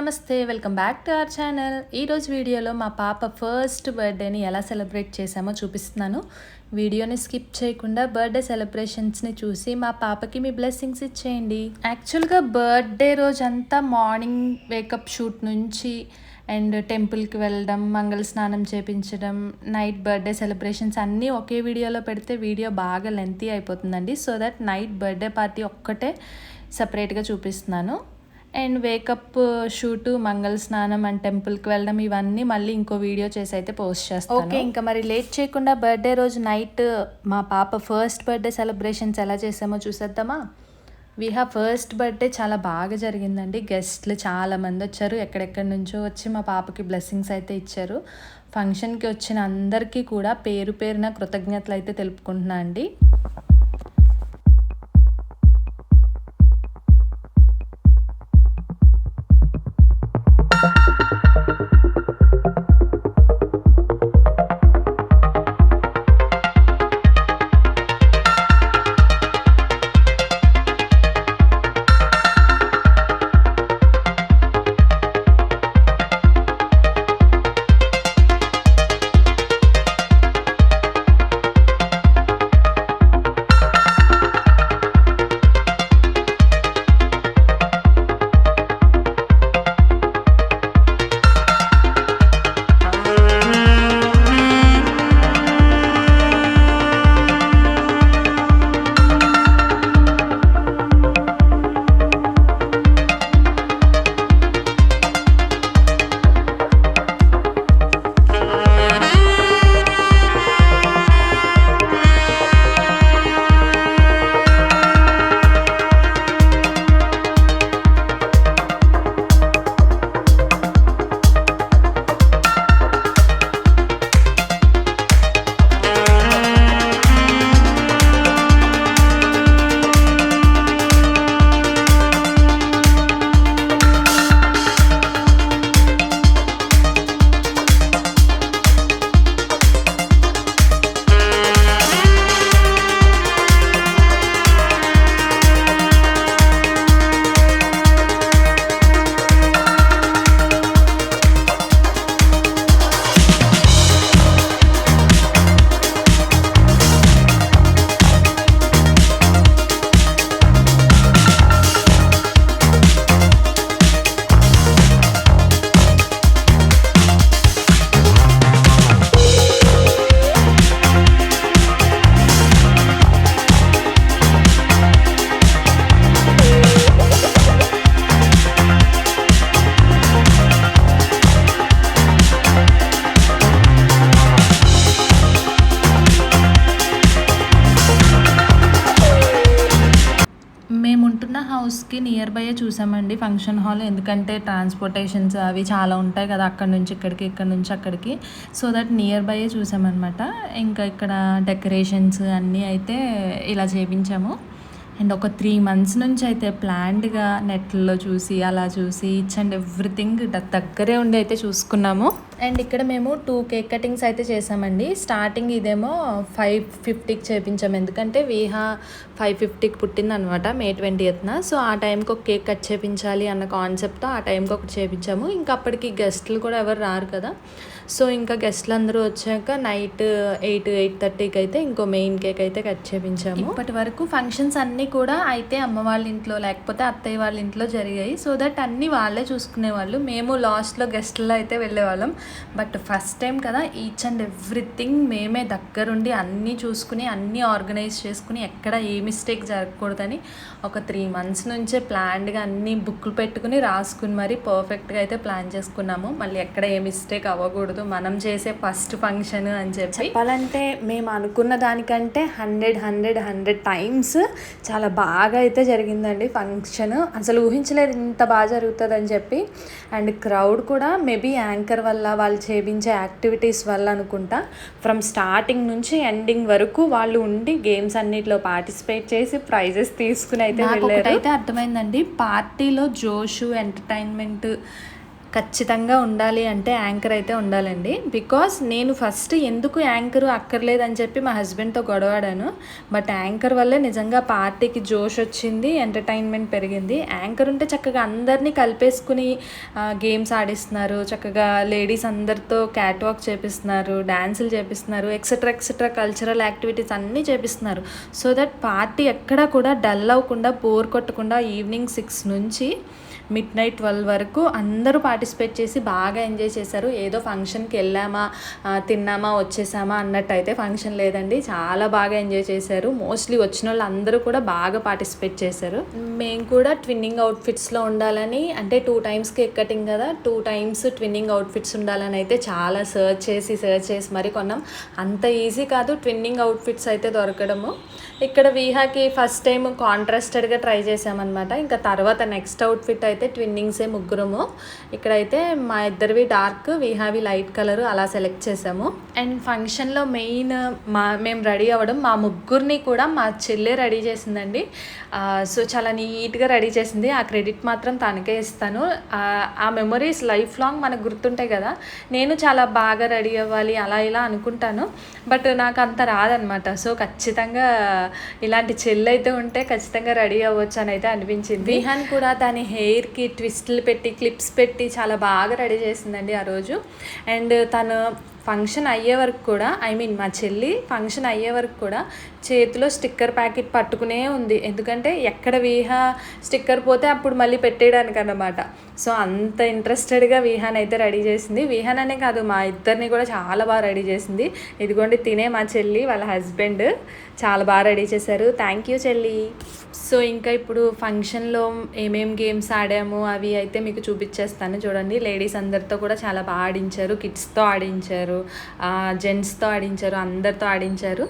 నమస్తే, welcome back to our channel. ఈరోజు వీడియోలో మా పాప ఫస్ట్ బర్త్డేని ఎలా సెలబ్రేట్ చేసామో చూపిస్తున్నాను. వీడియోని స్కిప్ చేయకుండా బర్త్డే సెలబ్రేషన్స్ని చూసి మా పాపకి మీ బ్లెస్సింగ్స్ ఇచ్చేయండి. యాక్చువల్గా బర్త్డే రోజంతా మార్నింగ్ వేకప్ షూట్ నుంచి అండ్ టెంపుల్కి వెళ్ళడం, మంగళ స్నానం చేయించడం, నైట్ బర్త్డే సెలబ్రేషన్స్ అన్నీ ఒకే వీడియోలో పెడితే వీడియో బాగా లెంతీ అయిపోతుందండి. So that night birthday party ఒక్కటే సపరేట్గా చూపిస్తున్నాను. అండ్ వేకప్ షూటు, మంగళ స్నానం అండ్ టెంపుల్కి వెళ్ళడం ఇవన్నీ మళ్ళీ ఇంకో వీడియో చేసి అయితే పోస్ట్ చేస్తాను. ఓకే, ఇంకా మరి లేట్ చేయకుండా బర్త్డే రోజు నైట్ మా పాప ఫస్ట్ బర్త్డే సెలబ్రేషన్స్ ఎలా చేసామో చూసేద్దామా. విహా ఫస్ట్ బర్త్డే చాలా బాగా జరిగిందండి. గెస్ట్లు చాలామంది వచ్చారు, ఎక్కడెక్కడి నుంచో వచ్చి మా పాపకి బ్లెస్సింగ్స్ అయితే ఇచ్చారు. ఫంక్షన్కి వచ్చిన అందరికీ కూడా పేరు పేరున కృతజ్ఞతలు అయితే తెలుపుకుంటున్నా అండి. హౌస్కి నియర్ బైయే చూసామండి ఫంక్షన్ హాల్. ఎందుకంటే ట్రాన్స్పోర్టేషన్స్ అవి చాలా ఉంటాయి కదా, అక్కడ నుంచి ఇక్కడికి, ఇక్కడ నుంచి అక్కడికి. సో దట్ నియర్ బైయే చూసామన్నమాట. ఇంకా ఇక్కడ డెకరేషన్స్ అన్నీ అయితే ఇలా చేయించాము. అండ్ ఒక 3 months నుంచి అయితే ప్లాన్డ్గా నెట్లో చూసి అలా చూసి ఈచ్ అండ్ ఎవ్రీథింగ్ దగ్గరే ఉండి అయితే చూసుకున్నాము. అండ్ ఇక్కడ మేము 2 కేక్ కటింగ్స్ అయితే చేసామండి. స్టార్టింగ్ ఇదేమో 550కి చేయించాము, ఎందుకంటే వీహా 550కి పుట్టిందనమాట May 20th. సో ఆ టైంకి ఒక కేక్ కట్ చేయించాలి అన్న కాన్సెప్ట్తో ఆ టైంకి ఒకటి చేయించాము. ఇంకా అప్పటికి గెస్ట్లు కూడా ఎవరు రారు కదా. సో ఇంకా గెస్ట్లు అందరూ వచ్చాక నైట్ 8-8:30కి అయితే ఇంకో మెయిన్ కేక్ అయితే కట్ చేయించాము. ఇప్పటి వరకు ఫంక్షన్స్ అన్నీ అన్నీ కూడా అయితే అమ్మ వాళ్ళ ఇంట్లో లేకపోతే అత్తయ్య వాళ్ళ ఇంట్లో జరిగాయి. సో దట్ అన్నీ వాళ్ళే చూసుకునేవాళ్ళు. మేము లాస్ట్లో గెస్ట్లో అయితే వెళ్ళేవాళ్ళం. బట్ ఫస్ట్ టైం కదా, ఈచ్ అండ్ ఎవ్రీథింగ్ మేమే దగ్గరుండి అన్నీ చూసుకుని అన్నీ ఆర్గనైజ్ చేసుకుని ఎక్కడ ఏ మిస్టేక్ జరగకూడదని ఒక 3 months నుంచే ప్లాన్డ్గా అన్నీ బుక్లు పెట్టుకుని రాసుకుని మరీ పర్ఫెక్ట్గా అయితే ప్లాన్ చేసుకున్నాము. మళ్ళీ ఎక్కడ ఏ మిస్టేక్ అవ్వకూడదు, మనం చేసే ఫస్ట్ ఫంక్షన్ అని చెప్పాలంటే మేము అనుకున్న దానికంటే 100 టైమ్స్ చాలా బాగా అయితే జరిగిందండి ఫంక్షన్. అసలు ఊహించలేదు ఇంత బాగా జరుగుతుందని చెప్పి. అండ్ క్రౌడ్ కూడా మేబీ యాంకర్ వల్ల, వాళ్ళు చేయించే యాక్టివిటీస్ వల్ల అనుకుంటా, ఫ్రమ్ స్టార్టింగ్ నుంచి ఎండింగ్ వరకు వాళ్ళు ఉండి గేమ్స్ అన్నిట్లో పార్టిసిపేట్ చేసి ప్రైజెస్ తీసుకుని అయితే వెళ్ళారు. అయితే అర్థమైందండి, పార్టీలో జోషు ఎంటర్టైన్మెంట్ ఖచ్చితంగా ఉండాలి అంటే యాంకర్ అయితే ఉండాలండి. బికాస్ నేను ఫస్ట్ ఎందుకు యాంకర్ అక్కర్లేదని చెప్పి మా హస్బెండ్తో గొడవాడాను. బట్ యాంకర్ వల్లే నిజంగా పార్టీకి జోష్ వచ్చింది, ఎంటర్టైన్మెంట్ పెరిగింది. యాంకర్ ఉంటే చక్కగా అందరినీ కలిపేసుకుని గేమ్స్ ఆడిస్తున్నారు, చక్కగా లేడీస్ అందరితో క్యాట్ వాక్ చేపిస్తున్నారు, డ్యాన్సులు చేపిస్తున్నారు, ఎక్సెట్రా కల్చరల్ యాక్టివిటీస్ అన్నీ చేపిస్తున్నారు. సో దట్ పార్టీ ఎక్కడా కూడా డల్ అవ్వకుండా, బోర్ కొట్టకుండా ఈవినింగ్ 6 నుంచి midnight 12 వరకు అందరూ పార్టిసిపేట్ చేసి బాగా ఎంజాయ్ చేశారు. ఏదో ఫంక్షన్కి వెళ్ళామా, తిన్నామా, వచ్చేసామా అన్నట్టు అయితే ఫంక్షన్ లేదండి. చాలా బాగా ఎంజాయ్ చేశారు. మోస్ట్లీ వచ్చిన వాళ్ళు అందరూ కూడా బాగా పార్టిసిపేట్ చేశారు. మేము కూడా ట్విన్నింగ్ అవుట్ఫిట్స్లో ఉండాలని, అంటే 2 times కేక్ కటింగ్ కదా, 2 times ట్విన్నింగ్ అవుట్ఫిట్స్ ఉండాలని అయితే చాలా సర్చ్ చేసి మరి కొన్నాం. అంత ఈజీ కాదు ట్విన్నింగ్ అవుట్ఫిట్స్ అయితే దొరకడము. ఇక్కడ వీహాకి ఫస్ట్ టైం కాంట్రాస్టెడ్గా ట్రై చేసామన్నమాట. ఇంకా తర్వాత నెక్స్ట్ అవుట్ఫిట్ అయితే ట్విన్నింగ్సే ముగ్గురము. ఇక్కడైతే మా ఇద్దరివి డార్క్, వీహావి లైట్ కలర్ అలా సెలెక్ట్ చేసాము. అండ్ ఫంక్షన్లో మెయిన్ మేము రెడీ అవ్వడం, మా ముగ్గురిని కూడా మా చెల్లె రెడీ చేసిందండి. సో చాలా నీట్గా రెడీ చేసింది. ఆ క్రెడిట్ మాత్రం తనకే ఇస్తాను. ఆ మెమరీస్ లైఫ్ లాంగ్ మనకు గుర్తుంటాయి కదా. నేను చాలా బాగా రెడీ అవ్వాలి అలా ఇలా అనుకుంటాను, బట్ నాకు అంత రాదనమాట. సో ఖచ్చితంగా ఇలాంటి చెల్లి అయితే ఉంటే ఖచ్చితంగా రెడీ అవ్వచ్చు అని అయితే అనిపించింది. విహాన్ కూడా దాని హెయిర్కి ట్విస్టులు పెట్టి, క్లిప్స్ పెట్టి చాలా బాగా రెడీ చేసిందండి ఆ రోజు. అండ్ తను ఫంక్షన్ అయ్యే వరకు కూడా, మా చెల్లి ఫంక్షన్ అయ్యే వరకు కూడా చేతిలో స్టిక్కర్ ప్యాకెట్ పట్టుకునే ఉంది. ఎందుకంటే ఎక్కడ వీహా స్టిక్కర్ పోతే అప్పుడు మళ్ళీ పెట్టేయడానికి అన్నమాట. సో అంత ఇంట్రెస్టెడ్గా వీహాన్ అయితే రెడీ చేసింది. వీహాన్ అనే కాదు, మా ఇద్దరిని కూడా చాలా బాగా రెడీ చేసింది. ఇదిగోండి తినే మా చెల్లి వాళ్ళ హస్బెండ్ చాలా బాగా రెడీ చేశారు. థ్యాంక్ యూ చెల్లి. సో ఇంకా ఇప్పుడు ఫంక్షన్లో ఏమేం గేమ్స్ ఆడాము అవి అయితే మీకు చూపించేస్తాను చూడండి. లేడీస్ అందరితో కూడా చాలా బాగా ఆడించారు, కిడ్స్తో ఆడించారు, జెంట్స్తో ఆడించారు, అందరితో ఆడించారు.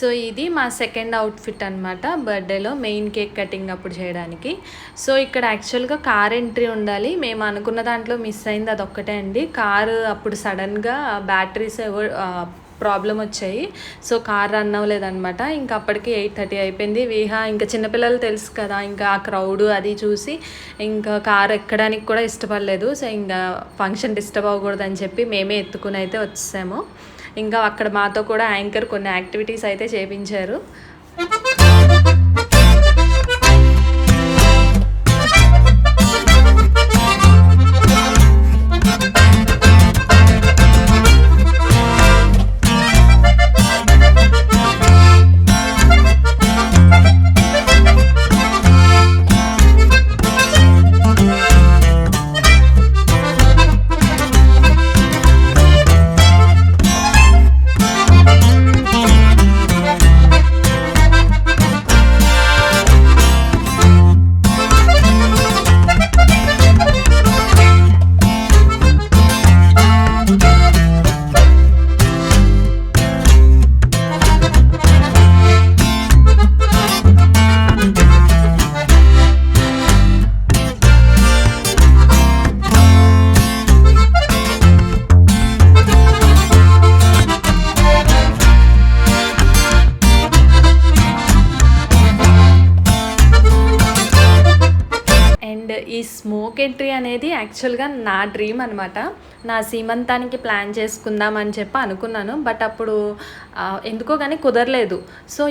సో ఇది మా సెకండ్ అవుట్ఫిట్ అనమాట, బర్త్డేలో మెయిన్ కేక్ కటింగ్ అప్పుడు చేయడానికి. సో ఇక్కడ యాక్చువల్గా కార్ ఎంట్రీ ఉండాలి. మేము అనుకున్న దాంట్లో మిస్ అయింది అదొక్కటే అండి. కారు అప్పుడు సడన్గా బ్యాటరీస్ ప్రాబ్లం వచ్చాయి. సో కార్ రన్ అవ్వలేదనమాట. ఇంకా అప్పటికి 8:30 అయిపోయింది. ఇంకా చిన్నపిల్లలు తెలుసు కదా, ఇంకా ఆ క్రౌడ్ అది చూసి ఇంకా కార్ ఎక్కడానికి కూడా ఇష్టపడలేదు. సో ఇంకా ఫంక్షన్ డిస్టర్బ్ అవ్వకూడదని చెప్పి మేమే ఎత్తుకుని అయితే వచ్చేసాము. ఇంకా అక్కడ మాతో కూడా యాంకర్ కొన్ని యాక్టివిటీస్ అయితే చేయించారు. ఈ స్మోక్ ఎంట్రీ అనేది యాక్చువల్గా నా డ్రీమ్ అనమాట. నా సీమంతానికి ప్లాన్ చేసుకుందామని చెప్పి అనుకున్నాను. బట్ అప్పుడు ఎందుకో కానీ కుదరలేదు. సో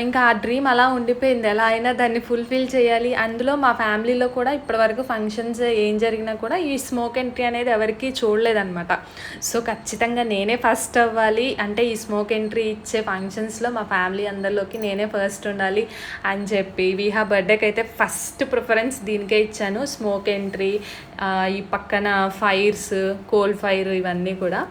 ఇంకా ఆ డ్రీమ్ అలా ఉండిపోయింది. ఎలా అయినా దాన్ని ఫుల్ఫిల్ చేయాలి. అందులో మా ఫ్యామిలీలో కూడా ఇప్పటివరకు ఫంక్షన్స్ ఏం జరిగినా కూడా ఈ స్మోక్ ఎంట్రీ అనేది ఎవరికి చూడలేదన్నమాట. సో ఖచ్చితంగా నేనే ఫస్ట్ అవ్వాలి, అంటే ఈ స్మోక్ ఎంట్రీ ఇచ్చే ఫంక్షన్స్లో మా ఫ్యామిలీ అందరిలోకి నేనే ఫస్ట్ ఉండాలి అని చెప్పి విహా బర్త్డేకి అయితే ఫస్ట్ ప్రిఫరెన్స్ దీనికే ఇచ్చాను. స్మోక్ ఎంట్రీ, ఈ పక్కన ఫైర్స్, కోల్ ఫైర్, ఇవన్నీ కూడా.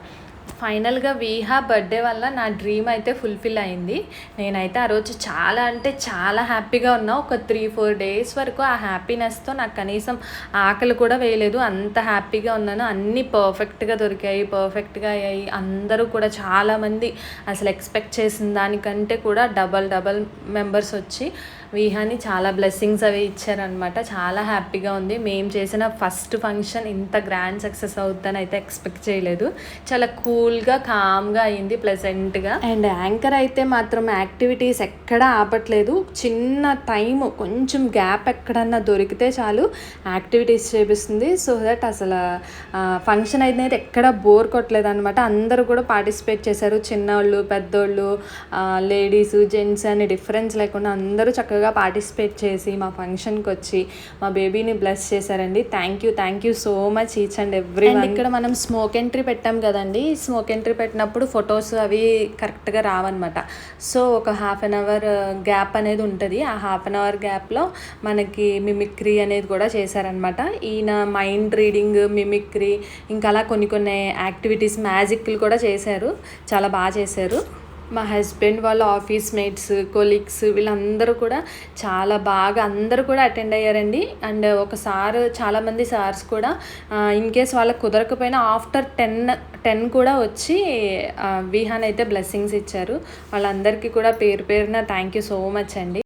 ఫైనల్గా విహా బర్త్డే వల్ల నా డ్రీమ్ అయితే ఫుల్ఫిల్ అయింది. నేనైతే ఆ రోజు చాలా అంటే చాలా హ్యాపీగా ఉన్నా. ఒక 3-4 డేస్ వరకు ఆ హ్యాపీనెస్తో నాకు కనీసం ఆకలి కూడా వేయలేదు. అంత హ్యాపీగా ఉన్నాను. అన్నీ పర్ఫెక్ట్గా దొరికాయి, పర్ఫెక్ట్గా అయ్యాయి. అందరూ కూడా చాలామంది అసలు ఎక్స్పెక్ట్ చేసిన దానికంటే కూడా డబల్ మెంబర్స్ వచ్చి విహాని చాలా బ్లెస్సింగ్స్ అవి ఇచ్చారనమాట. చాలా హ్యాపీగా ఉంది. మేము చేసిన ఫస్ట్ ఫంక్షన్ ఇంత గ్రాండ్ సక్సెస్ అవుతుందని అయితే ఎక్స్పెక్ట్ చేయలేదు. చాలా కూల్గా, కామ్గా అయింది, ప్లెజెంట్గా. అండ్ యాంకర్ అయితే మాత్రం యాక్టివిటీస్ ఎక్కడా ఆపట్లేదు. చిన్న టైం, కొంచెం గ్యాప్ ఎక్కడన్నా దొరికితే చాలు యాక్టివిటీస్ చేపిస్తుంది. సో దట్ అసలు ఫంక్షన్ అయితే ఎక్కడ బోర్ కొట్టలేదు అనమాట. అందరూ కూడా పార్టిసిపేట్ చేశారు. చిన్నవాళ్ళు, పెద్దోళ్ళు, లేడీస్, జెంట్స్ అని డిఫరెన్స్ లేకుండా అందరూ చక్కగా పార్టిసిపేట్ చేసి మా ఫంక్షన్కి వచ్చి మా బేబీని బ్లెస్ చేశారండి. Thank you so much each and every one. ఇక్కడ మనం స్మోక్ ఎంట్రీ పెట్టాం కదండి. స్మోక్ ఎంట్రీ పెట్టినప్పుడు ఫొటోస్ అవి కరెక్ట్గా రావన్నమాట. సో ఒక 1/2 అవర్ గ్యాప్ అనేది ఉంటుంది. ఆ 1/2 అవర్ గ్యాప్లో మనకి మిమిక్రీ అనేది కూడా చేశారనమాట. ఈయన మైండ్ రీడింగ్, మిమిక్రీ, ఇంకా అలా కొన్ని యాక్టివిటీస్, మ్యాజిక్లు కూడా చేశారు. చాలా బాగా చేశారు. మా హస్బెండ్ వాళ్ళ ఆఫీస్ మేట్స్, కొలీగ్స్, వీళ్ళందరూ కూడా చాలా బాగా అందరూ కూడా అటెండ్ అయ్యారండి. అండ్ ఒకసారి చాలామంది సార్స్ కూడా ఇన్ కేస్ వాళ్ళకి కుదరకపోయినా ఆఫ్టర్ 10 కూడా వచ్చి విహాన్ అయితే బ్లెస్సింగ్స్ ఇచ్చారు. వాళ్ళందరికీ కూడా పేరున థ్యాంక్ యూ సో మచ్ అండి.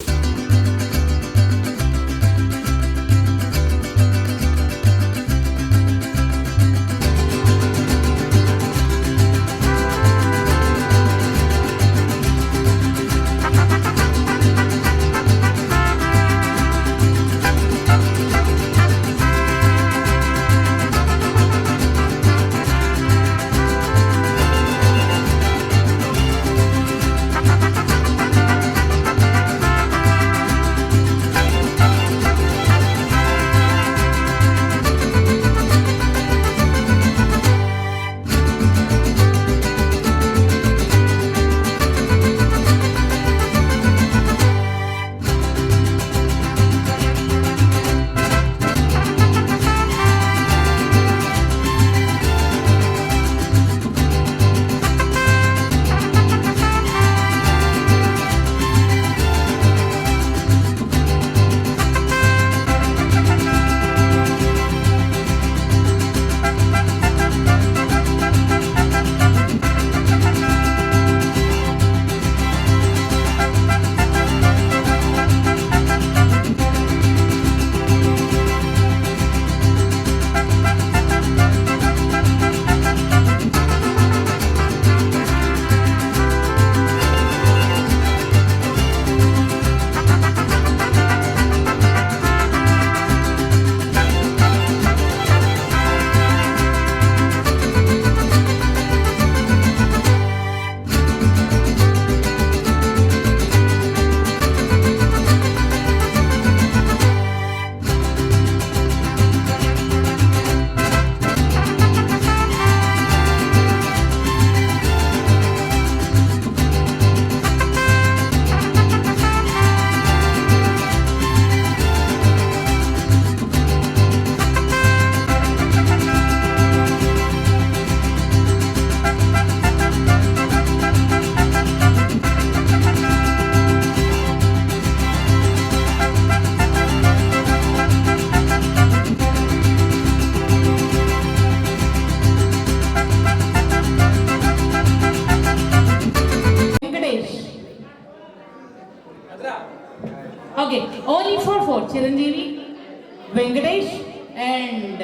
And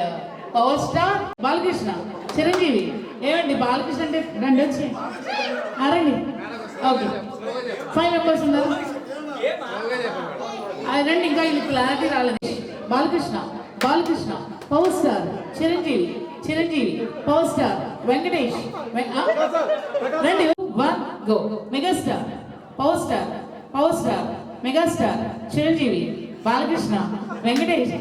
power star Balakrishna Chiranjeevi. ఏమండి బాలకృష్ణ అంటే రండి వచ్చి రండి. ఓకే 5 మెంబర్స్ ఉన్నారు రండి. ఇంకా ఇది క్లారిటీ రాలేదు. Balakrishna Balakrishna power star Chiranjeevi Chiranjeevi power star Venkatesh రండి. 1 go. Megastar power star megastar Chiranjeevi Balakrishna Venkatesh.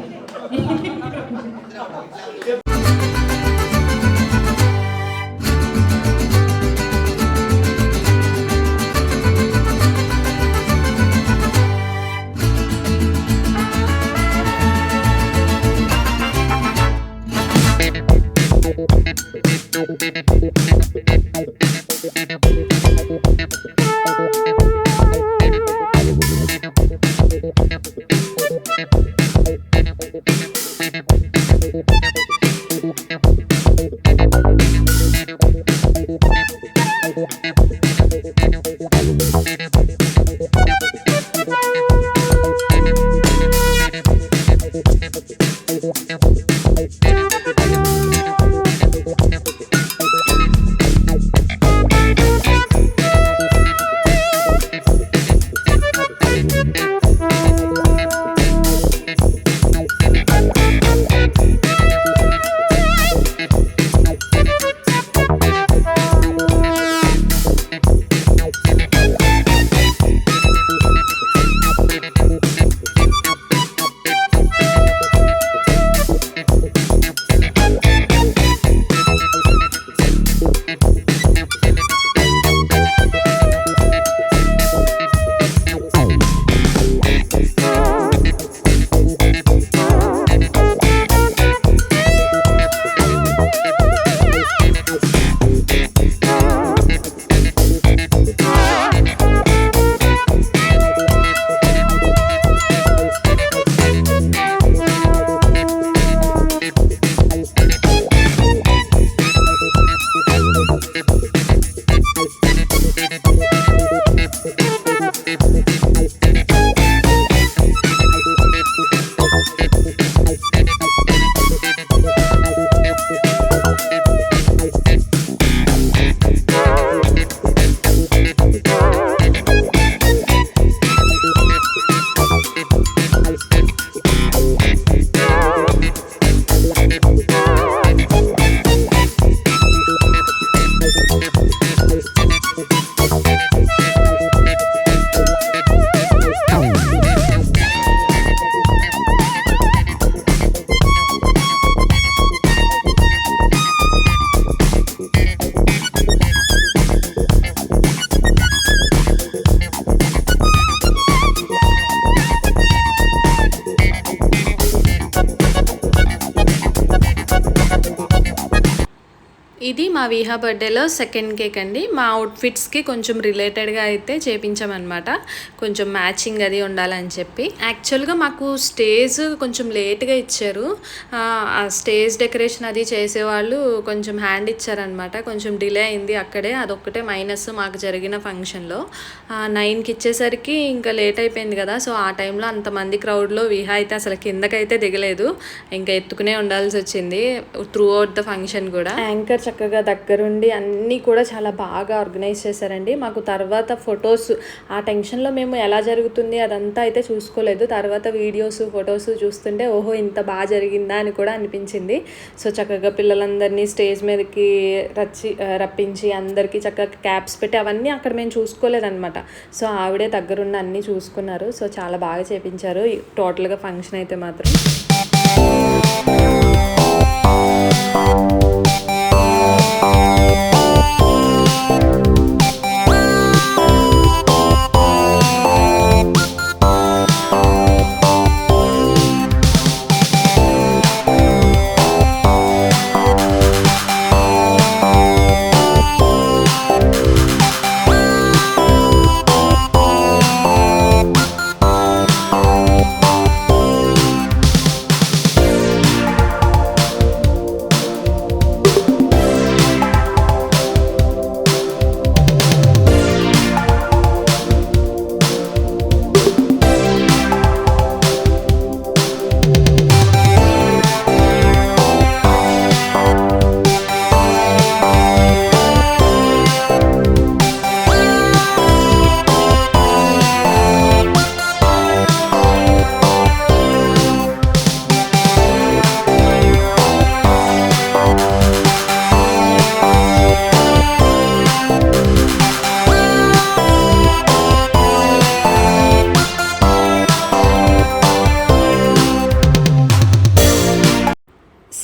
ఇది మా విహా బర్త్డేలో సెకండ్ కేక్ అండి. మా అవుట్ఫిట్స్కి కొంచెం రిలేటెడ్గా అయితే చేపించామన్నమాట. కొంచెం మ్యాచింగ్ అది ఉండాలని చెప్పి. యాక్చువల్గా మాకు స్టేజ్ కొంచెం లేట్గా ఇచ్చారు. ఆ స్టేజ్ డెకరేషన్ అది చేసేవాళ్ళు కొంచెం హ్యాండ్ ఇచ్చారనమాట. కొంచెం డిలే అయింది అక్కడే. అదొక్కటే మైనస్ మాకు జరిగిన ఫంక్షన్లో. 9కి ఇచ్చేసరికి ఇంకా లేట్ అయిపోయింది కదా. సో ఆ టైంలో అంతమంది క్రౌడ్లో విహా అయితే అసలు కిందకైతే దిగలేదు. ఇంకా ఎత్తుకునే ఉండాల్సి వచ్చింది త్రూ అవుట్ ద ఫంక్షన్ కూడా. యాంకర్ చక్కగా దగ్గరుండి అన్నీ కూడా చాలా బాగా ఆర్గనైజ్ చేశారండి. మాకు తర్వాత ఫొటోస్ ఆ టెన్షన్లో మేము ఎలా జరుగుతుంది అదంతా అయితే చూసుకోలేదు. తర్వాత వీడియోస్ ఫొటోస్ చూస్తుంటే ఓహో ఇంత బాగా జరిగిందా అని కూడా అనిపించింది. సో చక్కగా పిల్లలందరినీ స్టేజ్ మీదకి రప్పించి అందరికీ చక్కగా క్యాప్స్ పెట్టి అవన్నీ అక్కడ మేము చూసుకోలేదన్నమాట. సో ఆవిడే దగ్గరుండి అన్నీ చూసుకున్నారు. సో చాలా బాగా చేపించారు టోటల్గా ఫంక్షన్ అయితే మాత్రం.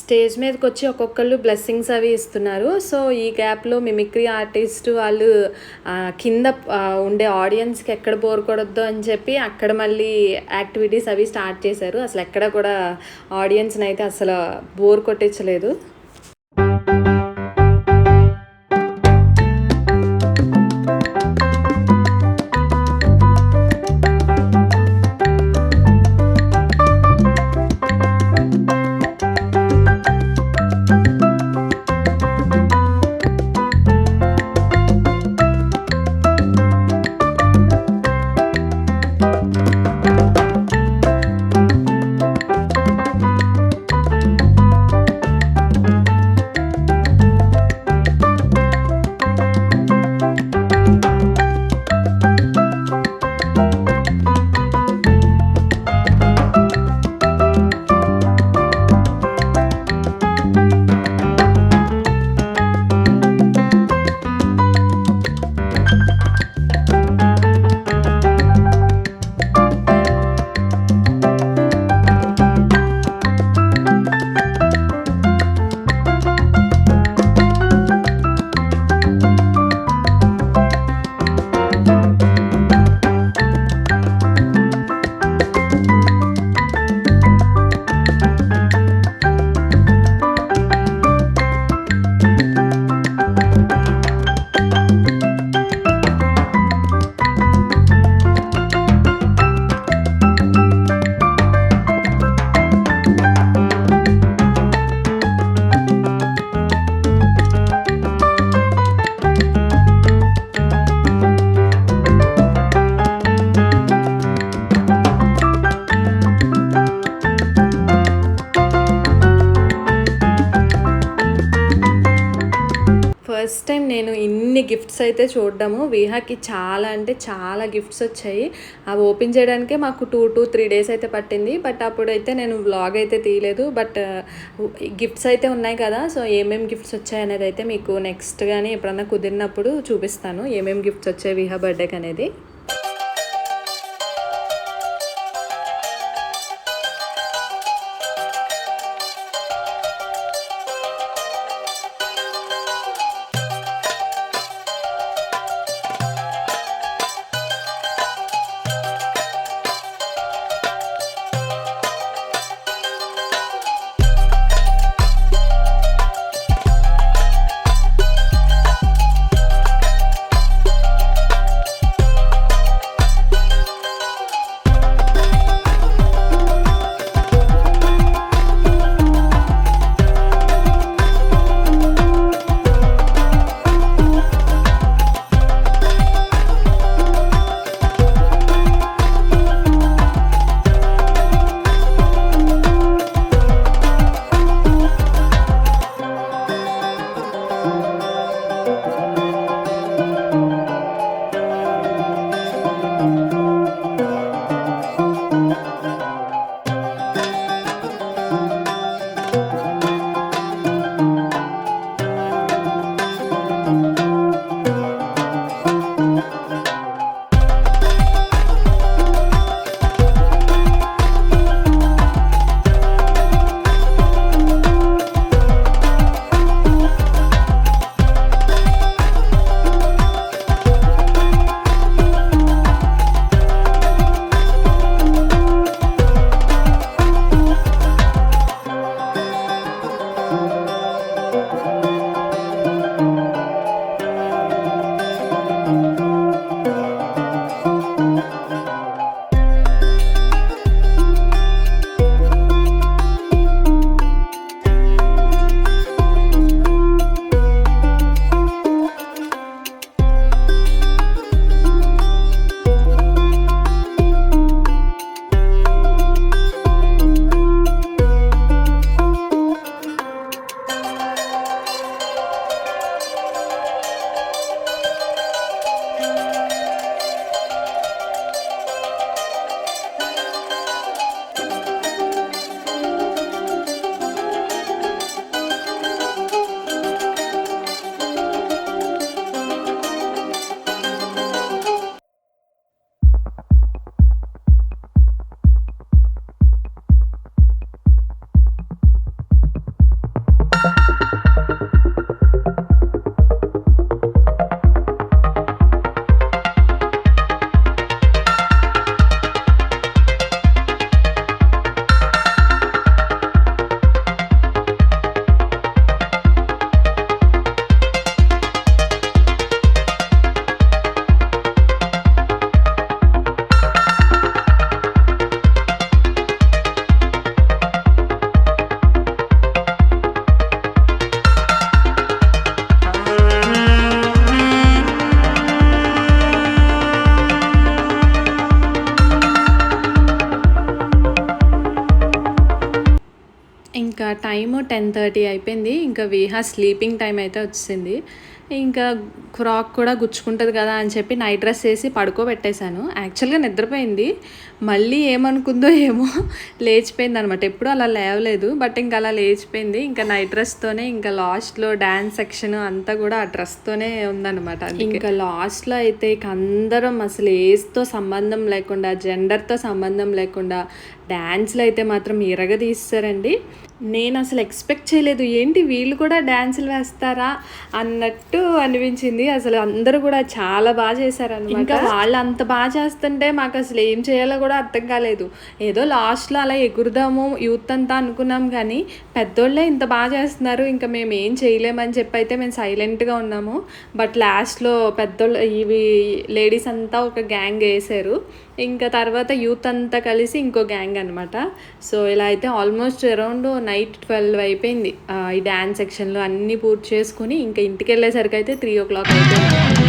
స్టేజ్ మీదకి వచ్చి ఒక్కొక్కళ్ళు బ్లెస్సింగ్స్ అవి ఇస్తున్నారు. సో ఈ గ్యాప్లో మిమిక్రీ ఆర్టిస్ట్ వాళ్ళు కింద ఉండే ఆడియన్స్కి ఎక్కడ బోర్ కొడొద్దు అని చెప్పి అక్కడ మళ్ళీ యాక్టివిటీస్ అవి స్టార్ట్ చేశారు. అసలు ఎక్కడ కూడా ఆడియన్స్ని అయితే అసలు బోర్ కొట్టించలేదు. ఫస్ట్ టైం నేను ఇన్ని గిఫ్ట్స్ అయితే చూడడము. విహాకి చాలా అంటే చాలా గిఫ్ట్స్ వచ్చాయి. అవి ఓపెన్ చేయడానికే మాకు 2 to 3 days అయితే పట్టింది. బట్ అప్పుడైతే నేను వ్లాగ్ అయితే తీయలేదు. బట్ గిఫ్ట్స్ అయితే ఉన్నాయి కదా, సో ఏమేమి గిఫ్ట్స్ వచ్చాయి అనేది అయితే మీకు నెక్స్ట్ కానీ ఎప్పుడన్నా కుదిరినప్పుడు చూపిస్తాను, ఏమేమి గిఫ్ట్స్ వచ్చాయి విహా బర్త్డేకి అనేది. ఇంకా టైము 10:30 అయిపోయింది. ఇంకా విహా స్లీపింగ్ టైం అయితే వచ్చింది. ఇంకా ఫ్రాక్ కూడా గుచ్చుకుంటుంది కదా అని చెప్పి నైట్ డ్రెస్ వేసి పడుకోబెట్టేశాను. యాక్చువల్గా నిద్రపోయింది. మళ్ళీ ఏమనుకుందో ఏమో లేచిపోయింది అనమాట. ఎప్పుడు అలా లేవలేదు, బట్ ఇంకా అలా లేచిపోయింది. ఇంకా నైట్ డ్రెస్తోనే ఇంకా లాస్ట్లో డ్యాన్స్ సెక్షన్ అంతా కూడా ఆ డ్రెస్తోనే ఉందన్నమాట. ఇంకా లాస్ట్లో అయితే ఇక అందరం అసలు ఏజ్తో సంబంధం లేకుండా, జెండర్తో సంబంధం లేకుండా డ్యాన్స్లు అయితే మాత్రం ఇరగదీస్తారండి. నేను అసలు ఎక్స్పెక్ట్ చేయలేదు, ఏంటి వీళ్ళు కూడా డ్యాన్సులు వేస్తారా అన్నట్టు అనిపించింది. అసలు అందరూ కూడా చాలా బాగా చేశారనమాట. ఇంకా వాళ్ళు అంత బాగా చేస్తుంటే మాకు అసలు ఏం చేయాలో కూడా అర్థం కాలేదు. ఏదో లాస్ట్లో అలా ఎగురుదాము యూత్ అంతా అనుకున్నాం, కానీ పెద్దోళ్ళే ఇంత బాగా చేస్తున్నారు, ఇంకా మేము ఏం చేయలేమని చెప్పి అయితే మేము సైలెంట్గా ఉన్నాము. బట్ లాస్ట్లో పెద్దోళ్ళు ఇవి లేడీస్ అంతా ఒక గ్యాంగ్ వేసారు. ఇంకా తర్వాత యూత్ అంతా కలిసి ఇంకో గ్యాంగ్ అనమాట. సో ఇలా అయితే ఆల్మోస్ట్ అరౌండ్ నైట్ 12 అయిపోయింది. ఈ డ్యాన్స్ సెక్షన్లో అన్నీ పూర్తి చేసుకుని ఇంకా ఇంటికి వెళ్ళేసరికి అయితే 3 o'clock అయిపోయింది.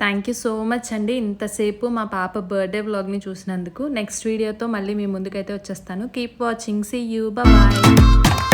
థ్యాంక్ యూ సో మచ్ అండి ఇంతసేపు మా పాప బర్త్డే వ్లాగ్ని చూసినందుకు. నెక్స్ట్ వీడియోతో మళ్ళీ మీ ముందుకైతే వచ్చేస్తాను. Keep watching, see you, bye.